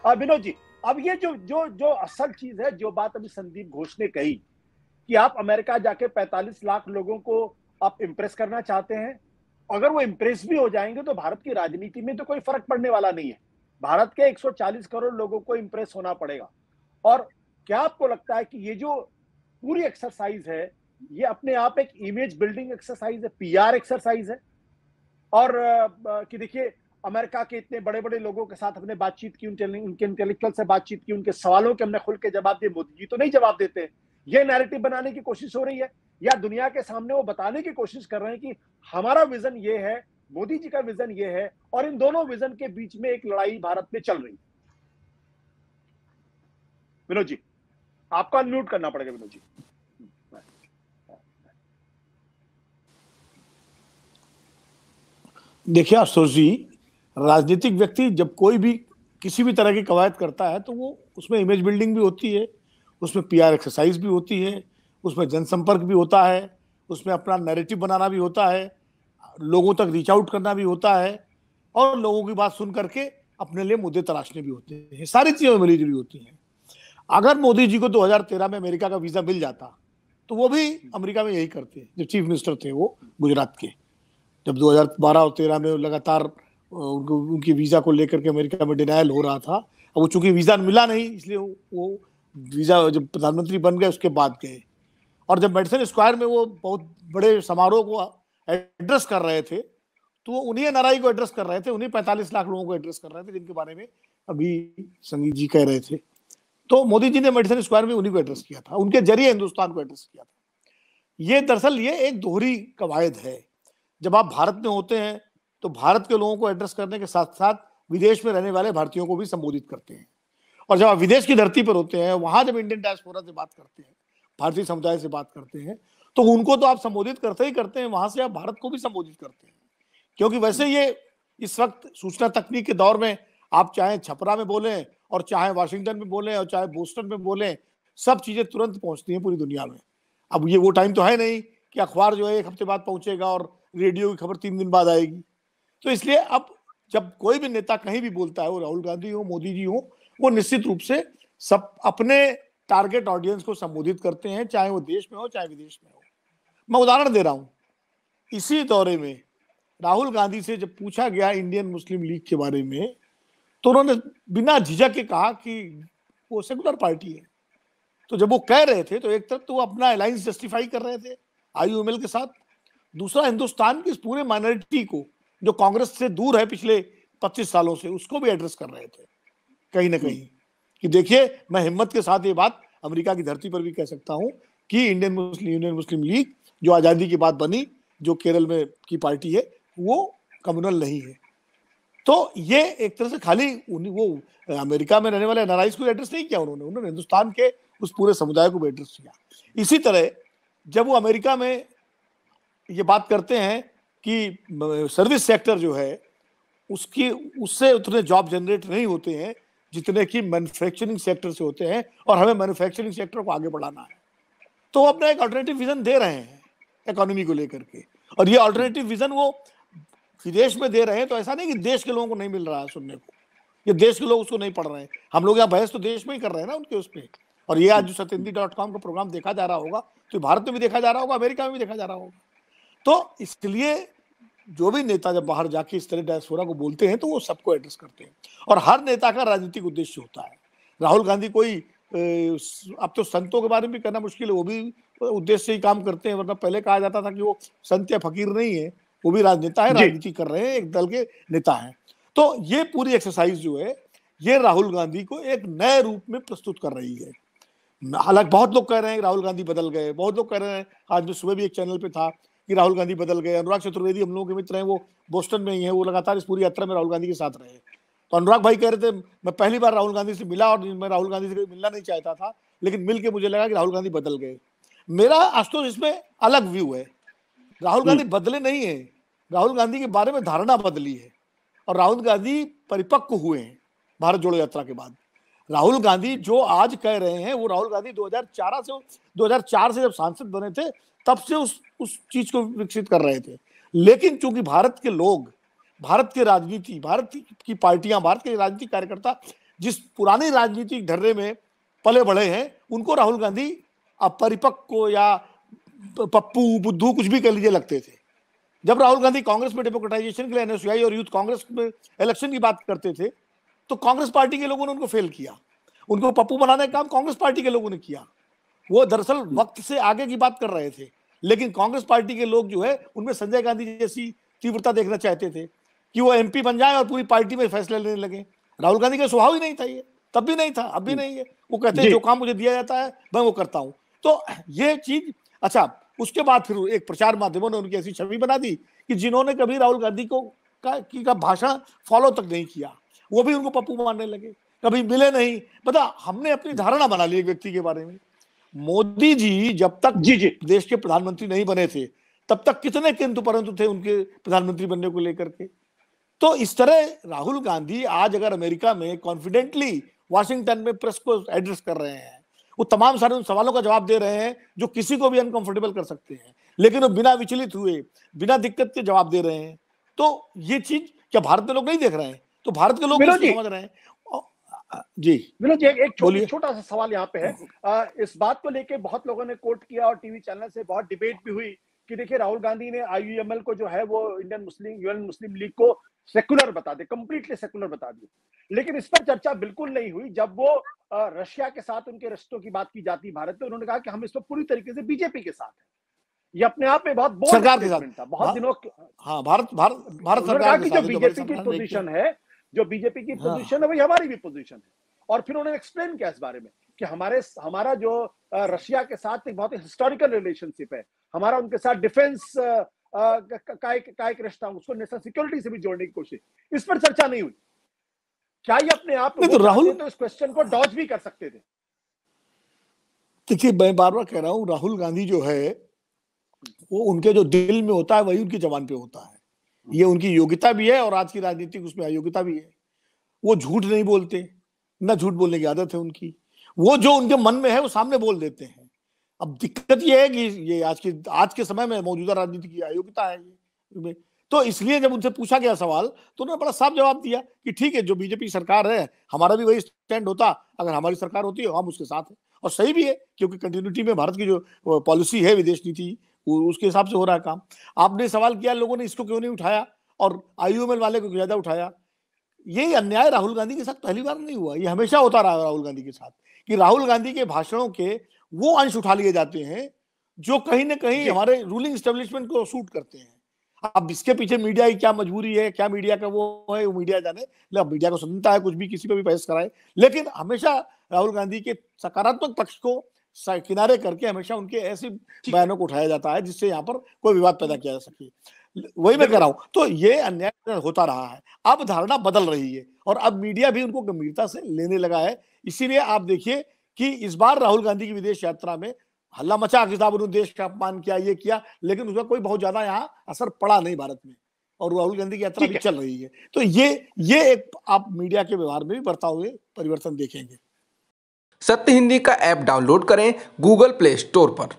विनोद जी, अब ये जो जो जो असल चीज है, जो बात अभी संदीप घोष ने कही कि आप अमेरिका जाके 45 लाख लोगों को आप इम्प्रेस करना चाहते हैं, अगर वो इम्प्रेस भी हो जाएंगे तो भारत की राजनीति में तो कोई फर्क पड़ने वाला नहीं है। भारत के 140 करोड़ लोगों को इम्प्रेस होना पड़ेगा। और क्या आपको लगता है कि ये जो पूरी एक्सरसाइज है, ये अपने आप एक इमेज बिल्डिंग एक्सरसाइज है, पीआर एक्सरसाइज है? और कि देखिए, अमेरिका के इतने बड़े बड़े लोगों के साथ हमने बातचीत की, उनके इंटेलेक्चुअल से बातचीत की, उनके सवालों के हमने खुल के जवाब दिए, मोदी जी तो नहीं जवाब देते। ये नैरेटिव बनाने की कोशिश हो रही है, या दुनिया के सामने वो बताने की कोशिश कर रहे हैं कि हमारा विजन ये है, मोदी जी का विजन ये है, और इन दोनों विजन के बीच में एक लड़ाई भारत में चल रही है? विनोद जी, आपको अनम्यूट करना पड़ेगा विनोद जी। देखिए आशुतोष जी, राजनीतिक व्यक्ति जब कोई भी किसी भी तरह की कवायद करता है तो वो उसमें इमेज बिल्डिंग भी होती है, उसमें पीआर एक्सरसाइज भी होती है, उसमें जनसंपर्क भी होता है, उसमें अपना नैरेटिव बनाना भी होता है, लोगों तक रीच आउट करना भी होता है, और लोगों की बात सुन करके अपने लिए मुद्दे तलाशने भी होते हैं। सारी चीजें मिली जुली होती हैं। अगर मोदी जी को 2013 में अमेरिका का वीजा मिल जाता तो वो भी अमेरिका में यही करते। जब चीफ मिनिस्टर थे वो गुजरात के, जब 2012 और 13 में लगातार उनकी वीजा को लेकर के अमेरिका में डिनायल हो रहा था, अब वो चूंकि वीजा मिला नहीं इसलिए वो वीजा जब प्रधानमंत्री बन गए उसके बाद गए। और जब मेडिसन स्क्वायर में वो बहुत बड़े समारोह को एड्रेस कर रहे थे तो वो उन्हीं एनआरआई को एड्रेस कर रहे थे, उन्हीं 45 लाख लोगों को एड्रेस कर रहे थे जिनके बारे में अभी संगीत जी कह रहे थे। तो मोदी जी ने मेडिसन स्क्वायर में उन्हीं को एड्रेस किया था, उनके जरिए हिंदुस्तान को एड्रेस किया था। ये दरअसल ये एक दोहरी कवायद है। जब आप भारत में होते हैं तो भारत के लोगों को एड्रेस करने के साथ साथ विदेश में रहने वाले भारतीयों को भी संबोधित करते हैं। और जब आप विदेश की धरती पर होते हैं, वहां जब इंडियन डायस्पोरा से बात करते हैं, भारतीय समुदाय से बात करते हैं, तो उनको तो आप संबोधित करते ही करते हैं, वहां से आप भारत को भी संबोधित करते हैं। क्योंकि वैसे ये इस वक्त सूचना तकनीक के दौर में आप चाहे छपरा में बोलें और चाहे वाशिंगटन में बोलें और चाहे बोस्टन में बोलें, सब चीजें तुरंत पहुंचती हैं पूरी दुनिया में। अब ये वो टाइम तो है नहीं कि अखबार जो है एक हफ्ते बाद पहुंचेगा और रेडियो की खबर 3 दिन बाद आएगी। तो इसलिए अब जब कोई भी नेता कहीं भी बोलता है, वो राहुल गांधी हो, मोदी जी हो, वो निश्चित रूप से सब अपने टारगेट ऑडियंस को संबोधित करते हैं, चाहे वो देश में हो चाहे विदेश में हो। मैं उदाहरण दे रहा हूं, इसी दौरे में राहुल गांधी से जब पूछा गया इंडियन मुस्लिम लीग के बारे में तो उन्होंने बिना झिझक के कहा कि वो सेकुलर पार्टी है। तो जब वो कह रहे थे तो एक तरफ तो वो अपना अलायंस जस्टिफाई कर रहे थे आईयूएमएल के साथ, दूसरा हिंदुस्तान की इस पूरे माइनॉरिटी को जो कांग्रेस से दूर है पिछले 25 सालों से, उसको भी एड्रेस कर रहे थे कहीं ना कहीं कि देखिए, मैं हिम्मत के साथ ये बात अमेरिका की धरती पर भी कह सकता हूं कि यूनियन मुस्लिम लीग जो आजादी के बाद बनी, जो केरल में की पार्टी है, वो कम्युनल नहीं है। तो ये एक तरह से खाली वो अमेरिका में रहने वाले एनआरआईज को एड्रेस नहीं किया उन्होंने हिंदुस्तान के उस पूरे समुदाय को भी एड्रेस किया। इसी तरह जब वो अमेरिका में ये बात करते हैं कि सर्विस सेक्टर जो है उससे उतने जॉब जनरेट नहीं होते हैं जितने कि मैन्युफैक्चरिंग सेक्टर से होते हैं, और हमें मैन्युफैक्चरिंग सेक्टर को आगे बढ़ाना है, तो वो अपना एक अल्टरनेटिव विजन दे रहे हैं इकोनॉमी को लेकर के। और ये अल्टरनेटिव विजन वो विदेश में दे रहे हैं, तो ऐसा नहीं कि देश के लोगों को नहीं मिल रहा है सुनने को, ये देश के लोग उसको नहीं पढ़ रहे हैं। हम लोग यहाँ बहस तो देश में ही कर रहे हैं ना उनके उस पर। और ये आज जो सत्येंद्र.com का प्रोग्राम देखा जा रहा होगा तो भारत में भी देखा जा रहा होगा, अमेरिका में भी देखा जा रहा होगा। तो इसलिए जो भी नेता जब बाहर जाके इस तरह डायस्पोरा को बोलते हैं तो वो सबको एड्रेस करते हैं, और हर नेता का राजनीतिक उद्देश्य होता है। राहुल गांधी कोई अब तो संतों के बारे में भी कहना मुश्किल है, वो भी उद्देश्य से ही काम करते हैं, वरना पहले कहा जाता था कि वो संत या फकीर नहीं है, वो भी राजनेता है, राजनीति कर रहे हैं, एक दल के नेता हैं। तो ये पूरी एक्सरसाइज जो है ये राहुल गांधी को एक नए रूप में प्रस्तुत कर रही है। हालांकि बहुत लोग कह रहे हैं राहुल गांधी बदल गए, बहुत लोग कह रहे हैं, आज मैं सुबह भी एक चैनल पे था कि राहुल गांधी बदल गए। अनुराग चतुर्वेदी हम लोगों के मित्र हैं, वो बोस्टन में ही है, वो लगातार इस पूरी यात्रा में राहुल गांधी के साथ रहे। तो अनुराग भाई कह रहे थे मैं पहली बार राहुल गांधी से मिला और मैं राहुल गांधी से मिलना नहीं चाहता था, लेकिन मिल के मुझे लगा कि राहुल गांधी बदल गए। मेरा आशुतोष इसमें अलग व्यू है। राहुल गांधी बदले नहीं है, राहुल गांधी के बारे में धारणा बदली है, और राहुल गांधी परिपक्व हुए हैं भारत जोड़ो यात्रा के बाद। राहुल गांधी जो आज कह रहे हैं वो राहुल गांधी 2004 से जब सांसद बने थे तब से उस चीज को विकसित कर रहे थे। लेकिन चूंकि भारत के लोग, भारत की राजनीति, भारत की पार्टियां, भारत के राजनीतिक कार्यकर्ता जिस पुरानी राजनीतिक ढर्रे में पले बढ़े हैं उनको राहुल गांधी अपरिपक्व या पप्पू बुद्धू कुछ भी कह लीजिए लगते थे। जब राहुल गांधी कांग्रेस में डेमोक्रेटाइजेशन के लिए एनएसयूआई और यूथ कांग्रेस में इलेक्शन की बात करते थे तो कांग्रेस पार्टी के लोगों ने उनको फेल किया, उनको पप्पू बनाने का काम कांग्रेस पार्टी के लोगों ने किया। वो दरअसल वक्त से आगे की बात कर रहे थे, लेकिन कांग्रेस पार्टी के लोग जो है उनमें संजय गांधी जैसी तीव्रता देखना चाहते थे कि वो एमपी बन जाए और पूरी पार्टी में फैसले लेने लगे। राहुल गांधी का स्वभाव ही नहीं था ये, तब भी नहीं था, अब भी नहीं है। वो कहते हैं जो काम मुझे दिया जाता है मैं वो करता हूं। तो ये चीज, अच्छा उसके बाद फिर एक प्रचार माध्यमों ने उनकी ऐसी छवि बना दी कि जिन्होंने कभी राहुल गांधी को का भाषण फॉलो तक नहीं किया वो भी उनको पप्पू मानने लगे, कभी मिले नहीं। पता, हमने अपनी धारणा बना ली एक व्यक्ति के बारे में। मोदी जी जब तक देश के प्रधानमंत्री नहीं बने थे तब तक कितने किंतु परंतु थे उनके प्रधानमंत्री बनने को लेकर के। तो इस तरह राहुल गांधी आज अगर अमेरिका में कॉन्फिडेंटली वाशिंगटन में प्रेस को एड्रेस कर रहे हैं, वो तमाम सारे उन सवालों का जवाब दे रहे हैं जो किसी को भी अनकंफर्टेबल कर सकते हैं, लेकिन वो बिना विचलित हुए बिना दिक्कत के जवाब दे रहे हैं। तो ये चीज क्या भारत के लोग नहीं देख रहे हैं? तो भारत के लोग समझ रहे हैं। जी विनोद जी, एक छोटा सा सवाल यहाँ पे है। इस बात को लेके बहुत लोगों ने कोट किया और टीवी चैनल से बहुत डिबेट भी हुई कि देखिए राहुल गांधी ने आईयूएमएल को जो है वो यूनियन मुस्लिम लीग को सेकुलर बता दे, कंप्लीटली सेकुलर बता दी। लेकिन इस पर चर्चा बिल्कुल नहीं हुई। जब वो रशिया के साथ उनके रिश्तों की बात की जाती भारत में, उन्होंने कहा कि हम इस पर पूरी तरीके से बीजेपी के साथ है। ये अपने आप में बहुत बोल्ड सरकार के साथ था, बहुत दिनों। हाँ, भारत सरकार की जो बीजेपी की पोजीशन है, जो बीजेपी की पोजीशन है वही हमारी भी पोजीशन है। और फिर उन्होंने एक्सप्लेन किया इस बारे में कि हमारा जो रशिया के साथ एक बहुत ही हिस्टोरिकल रिलेशनशिप है, हमारा उनके साथ डिफेंस का एक रिश्ता, उसको नेशनल सिक्योरिटी से भी जोड़ने की कोशिश। इस पर चर्चा नहीं हुई। क्या ये अपने आप में तो राहुल तो इस क्वेश्चन को डॉज भी कर सकते थे? देखिए, मैं बार बार कह रहा हूं, राहुल गांधी जो है वो उनके जो दिल में होता है वही उनकी जबान पे होता है। ये उनकी योग्यता भी है और आज की राजनीतिक उसमें अयोग्यता भी है। वो झूठ नहीं बोलते, ना झूठ बोलने की आदत है उनकी। वो जो उनके मन में है वो सामने बोल देते हैं। अब दिक्कत ये है कि ये आज के समय में मौजूदा राजनीति की अयोग्यता है ये। तो इसलिए जब उनसे पूछा गया सवाल तो उन्होंने बड़ा साफ जवाब दिया कि ठीक है, जो बीजेपी सरकार है हमारा भी वही स्टैंड होता, अगर हमारी सरकार होती है हम उसके साथ हैं। और सही भी है, क्योंकि कंटिन्यूटी में भारत की जो पॉलिसी है विदेश नीति उसके हिसाब से हो रहा है काम। आपने सवाल किया लोगों ने इसको क्यों नहीं उठाया और आईयूएमएल वाले को ज्यादा उठाया। ये अन्याय राहुल गांधी के साथ पहली बार नहीं हुआ, ये हमेशा होता रहा राहुल गांधी के साथ कि राहुल गांधी के भाषणों के वो अंश उठा लिए जाते हैं जो कहीं ना कहीं हमारे रूलिंग एस्टेब्लिशमेंट को सूट करते हैं। अब इसके पीछे मीडिया की क्या मजबूरी है, क्या मीडिया का वो है, वो मीडिया जाने। मीडिया को सुनता है कुछ भी, किसी पे भी बहस कराए, लेकिन हमेशा राहुल गांधी के सकारात्मक पक्ष को किनारे करके हमेशा उनके ऐसे बयानों को उठाया जाता है जिससे यहाँ पर कोई विवाद पैदा किया जा सके। वही मैं कह रहा हूं। तो ये अन्याय होता रहा है, अब धारणा बदल रही है और अब मीडिया भी उनको गंभीरता से लेने लगा है। इसीलिए आप देखिए कि इस बार राहुल गांधी की विदेश यात्रा में हल्ला मचा कि साहब उन्होंने देश का अपमान किया, ये किया, लेकिन उसका कोई बहुत ज्यादा यहाँ असर पड़ा नहीं भारत में और राहुल गांधी की यात्रा भी चल रही है। तो ये एक आप मीडिया के व्यवहार में भी बढ़ता हुए परिवर्तन देखेंगे। सत्य हिंदी का ऐप डाउनलोड करें गूगल प्ले स्टोर पर।